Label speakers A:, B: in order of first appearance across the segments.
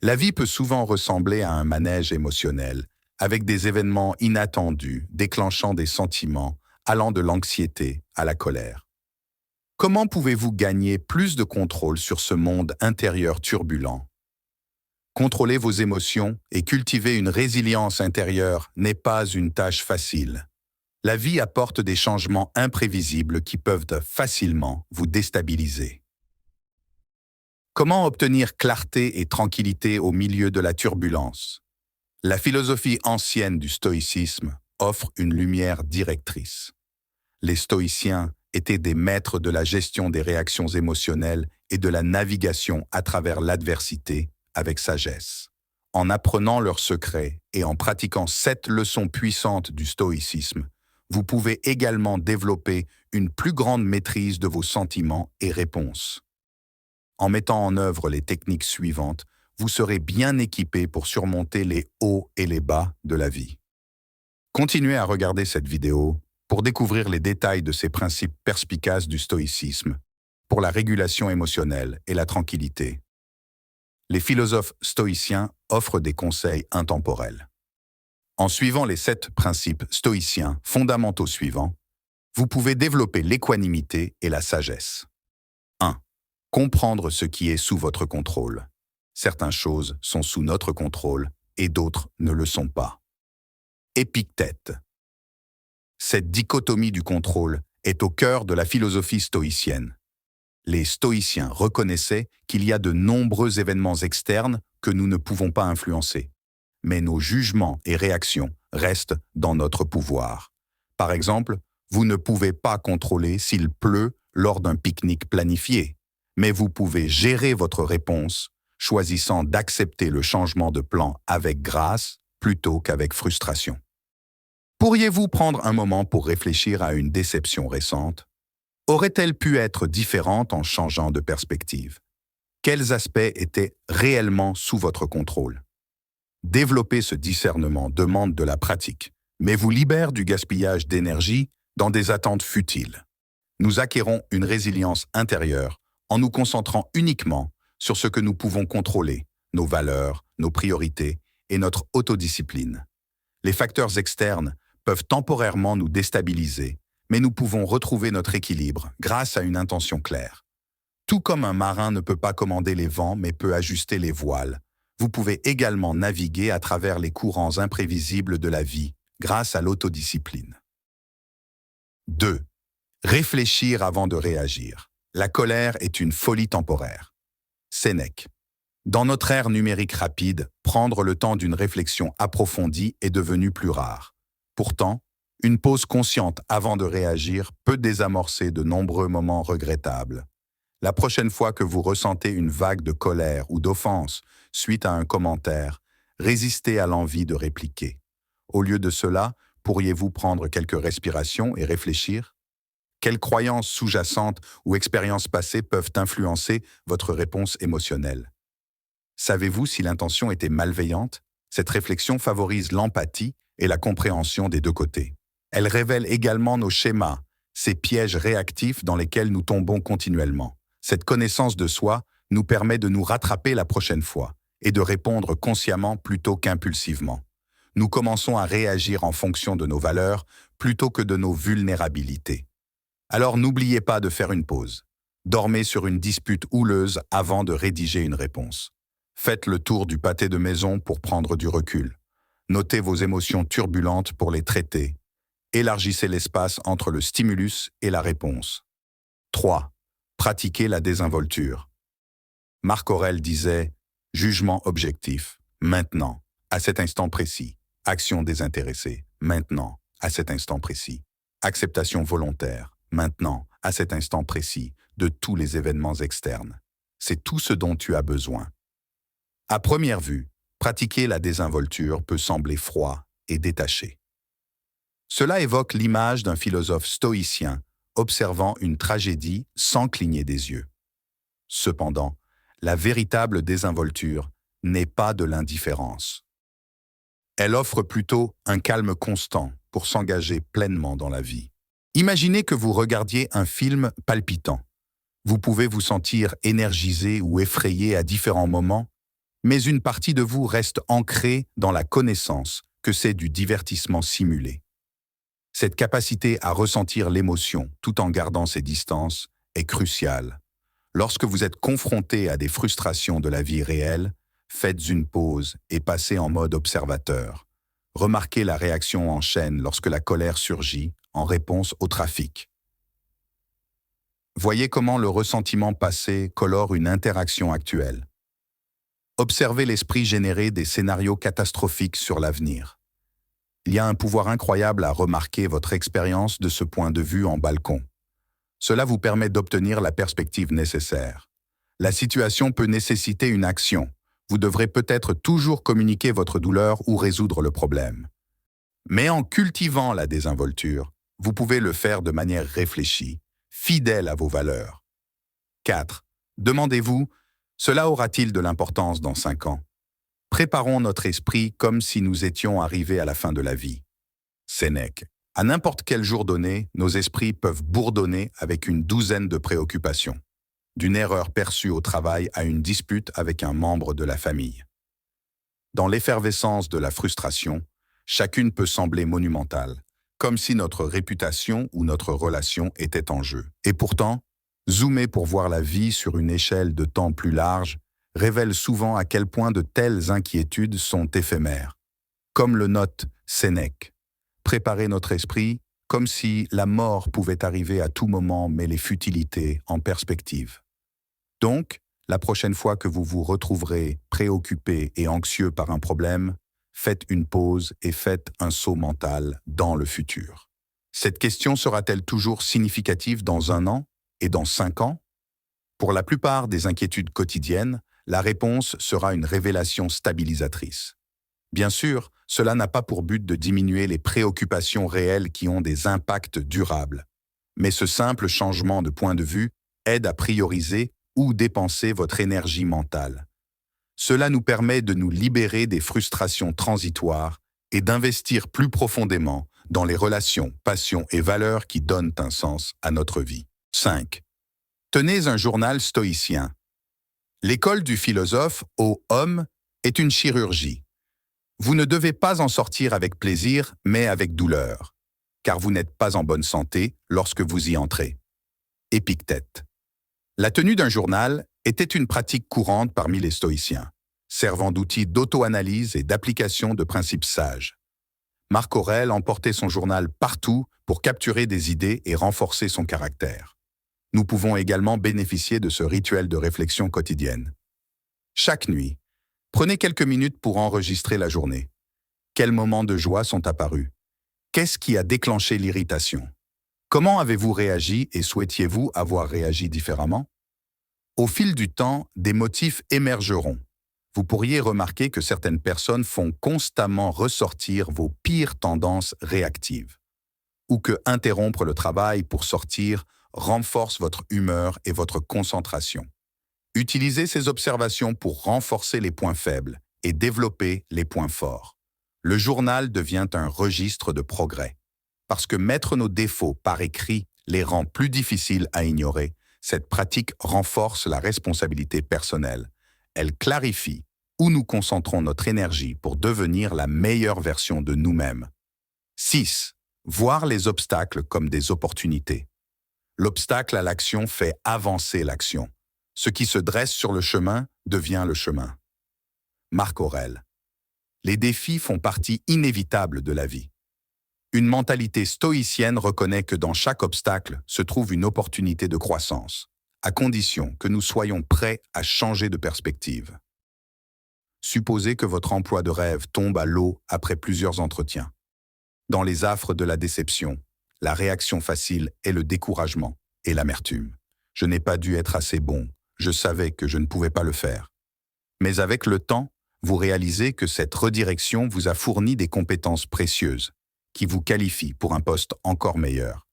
A: La vie peut souvent ressembler à un manège émotionnel, avec des événements inattendus, déclenchant des sentiments, allant de l'anxiété à la colère. Comment pouvez-vous gagner plus de contrôle sur ce monde intérieur turbulent? Contrôler vos émotions et cultiver une résilience intérieure n'est pas une tâche facile. La vie apporte des changements imprévisibles qui peuvent facilement vous déstabiliser. Comment obtenir clarté et tranquillité au milieu de la turbulence? La philosophie ancienne du stoïcisme offre une lumière directrice. Les stoïciens étaient des maîtres de la gestion des réactions émotionnelles et de la navigation à travers l'adversité avec sagesse. En apprenant leurs secrets et en pratiquant 7 leçons puissantes du stoïcisme, vous pouvez également développer une plus grande maîtrise de vos sentiments et réponses. En mettant en œuvre les techniques suivantes, vous serez bien équipé pour surmonter les hauts et les bas de la vie. Continuez à regarder cette vidéo pour découvrir les détails de ces principes perspicaces du stoïcisme pour la régulation émotionnelle et la tranquillité. Les philosophes stoïciens offrent des conseils intemporels. En suivant les 7 principes stoïciens fondamentaux suivants, vous pouvez développer l'équanimité et la sagesse. 1. Comprendre ce qui est sous votre contrôle. Certaines choses sont sous notre contrôle et d'autres ne le sont pas. Épictète. Cette dichotomie du contrôle est au cœur de la philosophie stoïcienne. Les stoïciens reconnaissaient qu'il y a de nombreux événements externes que nous ne pouvons pas influencer. Mais nos jugements et réactions restent dans notre pouvoir. Par exemple, vous ne pouvez pas contrôler s'il pleut lors d'un pique-nique planifié, mais vous pouvez gérer votre réponse, choisissant d'accepter le changement de plan avec grâce plutôt qu'avec frustration. Pourriez-vous prendre un moment pour réfléchir à une déception récente? Aurait-elle pu être différente en changeant de perspective? Quels aspects étaient réellement sous votre contrôle? Développer ce discernement demande de la pratique, mais vous libère du gaspillage d'énergie dans des attentes futiles. Nous acquérons une résilience intérieure en nous concentrant uniquement sur ce que nous pouvons contrôler, nos valeurs, nos priorités et notre autodiscipline. Les facteurs externes peuvent temporairement nous déstabiliser, mais nous pouvons retrouver notre équilibre grâce à une intention claire. Tout comme un marin ne peut pas commander les vents mais peut ajuster les voiles, vous pouvez également naviguer à travers les courants imprévisibles de la vie grâce à l'autodiscipline. 2. Réfléchir avant de réagir. La colère est une folie temporaire. Sénèque. Dans notre ère numérique rapide, prendre le temps d'une réflexion approfondie est devenu plus rare. Pourtant, une pause consciente avant de réagir peut désamorcer de nombreux moments regrettables. La prochaine fois que vous ressentez une vague de colère ou d'offense suite à un commentaire, résistez à l'envie de répliquer. Au lieu de cela, pourriez-vous prendre quelques respirations et réfléchir? Quelles croyances sous-jacentes ou expériences passées peuvent influencer votre réponse émotionnelle? Savez-vous si l'intention était malveillante? Cette réflexion favorise l'empathie et la compréhension des deux côtés. Elle révèle également nos schémas, ces pièges réactifs dans lesquels nous tombons continuellement. Cette connaissance de soi nous permet de nous rattraper la prochaine fois et de répondre consciemment plutôt qu'impulsivement. Nous commençons à réagir en fonction de nos valeurs plutôt que de nos vulnérabilités. Alors n'oubliez pas de faire une pause. Dormez sur une dispute houleuse avant de rédiger une réponse. Faites le tour du pâté de maison pour prendre du recul. Notez vos émotions turbulentes pour les traiter. Élargissez l'espace entre le stimulus et la réponse. 3. Pratiquez la désinvolture. Marc Aurèle disait « Jugement objectif, maintenant, à cet instant précis. Action désintéressée, maintenant, à cet instant précis. Acceptation volontaire, maintenant, à cet instant précis, de tous les événements externes. C'est tout ce dont tu as besoin. » À première vue, pratiquer la désinvolture peut sembler froid et détaché. Cela évoque l'image d'un philosophe stoïcien observant une tragédie sans cligner des yeux. Cependant, la véritable désinvolture n'est pas de l'indifférence. Elle offre plutôt un calme constant pour s'engager pleinement dans la vie. Imaginez que vous regardiez un film palpitant. Vous pouvez vous sentir énergisé ou effrayé à différents moments, mais une partie de vous reste ancrée dans la connaissance que c'est du divertissement simulé. Cette capacité à ressentir l'émotion tout en gardant ses distances est cruciale. Lorsque vous êtes confronté à des frustrations de la vie réelle, faites une pause et passez en mode observateur. Remarquez la réaction en chaîne lorsque la colère surgit en réponse au trafic. Voyez comment le ressentiment passé colore une interaction actuelle. Observez l'esprit générer des scénarios catastrophiques sur l'avenir. Il y a un pouvoir incroyable à remarquer votre expérience de ce point de vue en balcon. Cela vous permet d'obtenir la perspective nécessaire. La situation peut nécessiter une action. Vous devrez peut-être toujours communiquer votre douleur ou résoudre le problème. Mais en cultivant la désinvolture, vous pouvez le faire de manière réfléchie, fidèle à vos valeurs. 4. Demandez-vous, cela aura-t-il de l'importance dans 5 ans? Préparons notre esprit comme si nous étions arrivés à la fin de la vie. Sénèque. À n'importe quel jour donné, nos esprits peuvent bourdonner avec une douzaine de préoccupations. D'une erreur perçue au travail à une dispute avec un membre de la famille. Dans l'effervescence de la frustration, chacune peut sembler monumentale, comme si notre réputation ou notre relation était en jeu. Et pourtant, zoomer pour voir la vie sur une échelle de temps plus large révèle souvent à quel point de telles inquiétudes sont éphémères. Comme le note Sénèque, préparer notre esprit comme si la mort pouvait arriver à tout moment met les futilités en perspective. Donc, la prochaine fois que vous vous retrouverez préoccupé et anxieux par un problème, faites une pause et faites un saut mental dans le futur. Cette question sera-t-elle toujours significative dans 1 an et dans 5 ans? Pour la plupart des inquiétudes quotidiennes, la réponse sera une révélation stabilisatrice. Bien sûr, cela n'a pas pour but de diminuer les préoccupations réelles qui ont des impacts durables. Mais ce simple changement de point de vue aide à prioriser ou dépenser votre énergie mentale. Cela nous permet de nous libérer des frustrations transitoires et d'investir plus profondément dans les relations, passions et valeurs qui donnent un sens à notre vie. 5. Tenez un journal stoïcien. L'école du philosophe, ô homme, est une chirurgie. Vous ne devez pas en sortir avec plaisir, mais avec douleur, car vous n'êtes pas en bonne santé lorsque vous y entrez. Épictète. La tenue d'un journal était une pratique courante parmi les stoïciens, servant d'outil d'auto-analyse et d'application de principes sages. Marc Aurèle emportait son journal partout pour capturer des idées et renforcer son caractère. Nous pouvons également bénéficier de ce rituel de réflexion quotidienne. Chaque nuit, prenez quelques minutes pour enregistrer la journée. Quels moments de joie sont apparus? Qu'est-ce qui a déclenché l'irritation? Comment avez-vous réagi et souhaitiez-vous avoir réagi différemment? Au fil du temps, des motifs émergeront. Vous pourriez remarquer que certaines personnes font constamment ressortir vos pires tendances réactives, ou que interrompre le travail pour sortir renforce votre humeur et votre concentration. Utilisez ces observations pour renforcer les points faibles et développer les points forts. Le journal devient un registre de progrès. Parce que mettre nos défauts par écrit les rend plus difficiles à ignorer, cette pratique renforce la responsabilité personnelle. Elle clarifie où nous concentrons notre énergie pour devenir la meilleure version de nous-mêmes. 6. Voir les obstacles comme des opportunités. L'obstacle à l'action fait avancer l'action. Ce qui se dresse sur le chemin devient le chemin. Marc Aurèle. Les défis font partie inévitable de la vie. Une mentalité stoïcienne reconnaît que dans chaque obstacle se trouve une opportunité de croissance, à condition que nous soyons prêts à changer de perspective. Supposez que votre emploi de rêve tombe à l'eau après plusieurs entretiens. Dans les affres de la déception, la réaction facile est le découragement et l'amertume. Je n'ai pas dû être assez bon, je savais que je ne pouvais pas le faire. Mais avec le temps, vous réalisez que cette redirection vous a fourni des compétences précieuses, qui vous qualifient pour un poste encore meilleur.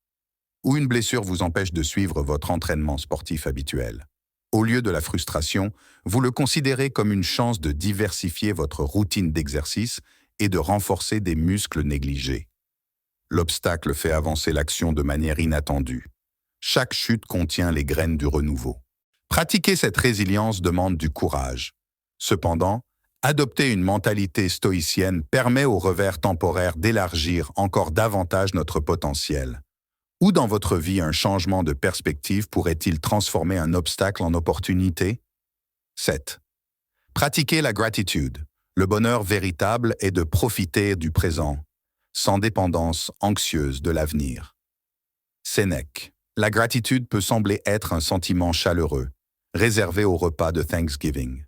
A: Ou une blessure vous empêche de suivre votre entraînement sportif habituel. Au lieu de la frustration, vous le considérez comme une chance de diversifier votre routine d'exercice et de renforcer des muscles négligés. L'obstacle fait avancer l'action de manière inattendue. Chaque chute contient les graines du renouveau. Pratiquer cette résilience demande du courage. Cependant, adopter une mentalité stoïcienne permet au revers temporaire d'élargir encore davantage notre potentiel. Où dans votre vie un changement de perspective pourrait-il transformer un obstacle en opportunité? 7. Pratiquez la gratitude. Le bonheur véritable est de profiter du présent, sans dépendance anxieuse de l'avenir. Sénèque. La gratitude peut sembler être un sentiment chaleureux, réservé au repas de Thanksgiving.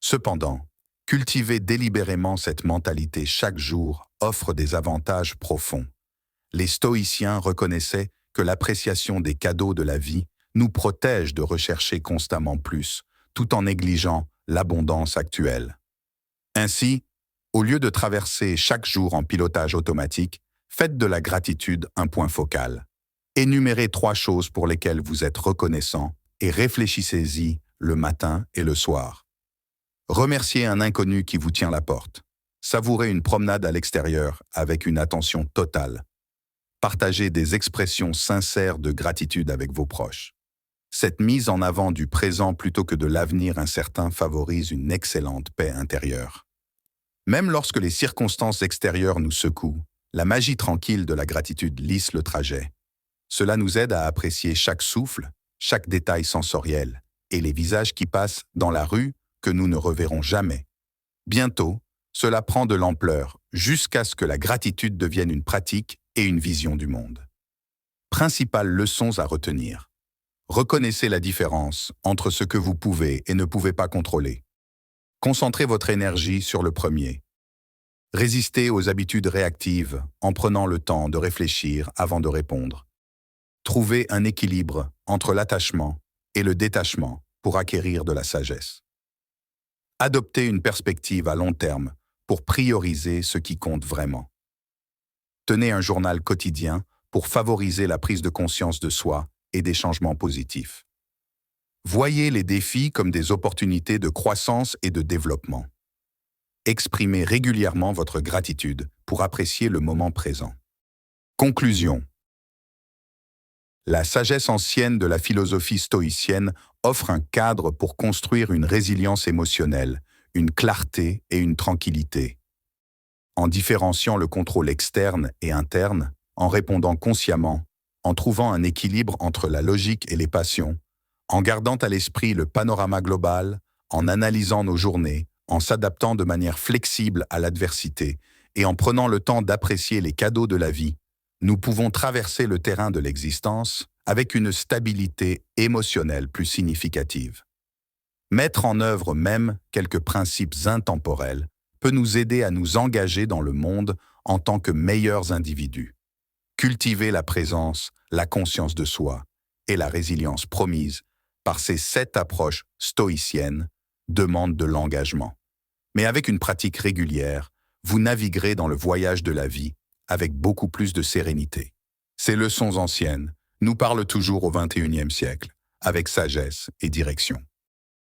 A: Cependant, cultiver délibérément cette mentalité chaque jour offre des avantages profonds. Les stoïciens reconnaissaient que l'appréciation des cadeaux de la vie nous protège de rechercher constamment plus, tout en négligeant l'abondance actuelle. Ainsi, au lieu de traverser chaque jour en pilotage automatique, faites de la gratitude un point focal. Énumérez 3 choses pour lesquelles vous êtes reconnaissant et réfléchissez-y le matin et le soir. Remerciez un inconnu qui vous tient la porte. Savourez une promenade à l'extérieur avec une attention totale. Partagez des expressions sincères de gratitude avec vos proches. Cette mise en avant du présent plutôt que de l'avenir incertain favorise une excellente paix intérieure. Même lorsque les circonstances extérieures nous secouent, la magie tranquille de la gratitude lisse le trajet. Cela nous aide à apprécier chaque souffle, chaque détail sensoriel, et les visages qui passent dans la rue que nous ne reverrons jamais. Bientôt, cela prend de l'ampleur jusqu'à ce que la gratitude devienne une pratique et une vision du monde. Principales leçons à retenir. Reconnaissez la différence entre ce que vous pouvez et ne pouvez pas contrôler. Concentrez votre énergie sur le premier. Résistez aux habitudes réactives en prenant le temps de réfléchir avant de répondre. Trouvez un équilibre entre l'attachement et le détachement pour acquérir de la sagesse. Adoptez une perspective à long terme pour prioriser ce qui compte vraiment. Tenez un journal quotidien pour favoriser la prise de conscience de soi et des changements positifs. Voyez les défis comme des opportunités de croissance et de développement. Exprimez régulièrement votre gratitude pour apprécier le moment présent. Conclusion. La sagesse ancienne de la philosophie stoïcienne offre un cadre pour construire une résilience émotionnelle, une clarté et une tranquillité. En différenciant le contrôle externe et interne, en répondant consciemment, en trouvant un équilibre entre la logique et les passions, en gardant à l'esprit le panorama global, en analysant nos journées, en s'adaptant de manière flexible à l'adversité et en prenant le temps d'apprécier les cadeaux de la vie, nous pouvons traverser le terrain de l'existence avec une stabilité émotionnelle plus significative. Mettre en œuvre même quelques principes intemporels peut nous aider à nous engager dans le monde en tant que meilleurs individus. Cultiver la présence, la conscience de soi et la résilience promise par ces 7 approches stoïciennes demande de l'engagement. Mais avec une pratique régulière, vous naviguerez dans le voyage de la vie avec beaucoup plus de sérénité. Ces leçons anciennes nous parlent toujours au XXIe siècle, avec sagesse et direction.